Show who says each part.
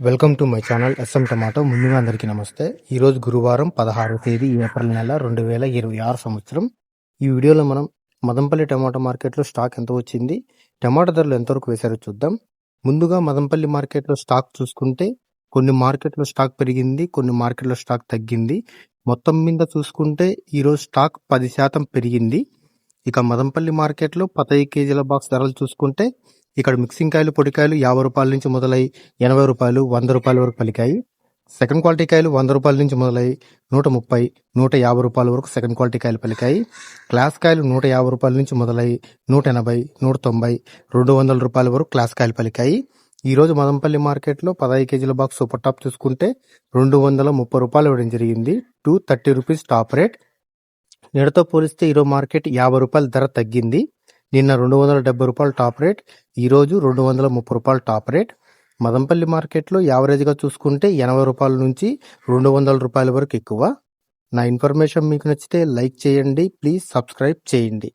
Speaker 1: Welcome to my channel S M tomato. ముందుగా అందరికీ నమస్తే. ఈరోజు గురువారం 16వ తేదీ ఏప్రిల్ నెల 2026 సంవత్సరం. ఈ వీడియోలో మనం మదంపల్లి టమాటో మార్కెట్లో స్టాక్ ఎంత వచ్చింది, టమాటో ధరలు ఎంతవరకు వేశారో చూద్దాం. ముందుగా మదంపల్లి మార్కెట్లో స్టాక్ చూసుకుంటే కొన్ని మార్కెట్లో స్టాక్ పెరిగింది, కొన్ని మార్కెట్లో స్టాక్ తగ్గింది. మొత్తం మీద చూసుకుంటే ఈరోజు స్టాక్ 10% పెరిగింది. ఇక మదంపల్లి మార్కెట్లో 15 కేజీల బాక్స్ ధరలు చూసుకుంటే ఇక్కడ మిక్సింగ్ కాయలు, పొడికాయలు 50 రూపాయల నుంచి మొదలై 80 రూపాయలు, 100 రూపాయల వరకు పలికాయి. సెకండ్ క్వాలిటీ కాయలు 100 రూపాయల నుంచి మొదలై 130, 150 రూపాయల వరకు సెకండ్ క్వాలిటీ కాయలు పలికాయి. క్లాస్ కాయలు 150 రూపాయల నుంచి మొదలై 180, 190, 200 రూపాయల వరకు క్లాస్ కాయలు పలికాయి. ఈ రోజు మదంపల్లి మార్కెట్లో 15 కేజీల బాక్స్ సూపర్ టాప్ చూసుకుంటే 230 రూపాయలు ఇవ్వడం జరిగింది. 230 రూపీస్ టాప్ రేట్. నిన్నతో పోలిస్తే ఈరోజు మార్కెట్ 50 రూపాయల ధర తగ్గింది. నిన్న 270 రూపాయలు టాప్ రేట్, ఈరోజు 230 రూపాయలు టాప్ రేట్. మదంపల్లి మార్కెట్లో యావరేజ్గా చూసుకుంటే 80 రూపాయల నుంచి 200 రూపాయల వరకు ఎక్కువ. నా ఇన్ఫర్మేషన్ మీకు నచ్చితే లైక్ చేయండి, ప్లీజ్ సబ్స్క్రైబ్ చేయండి.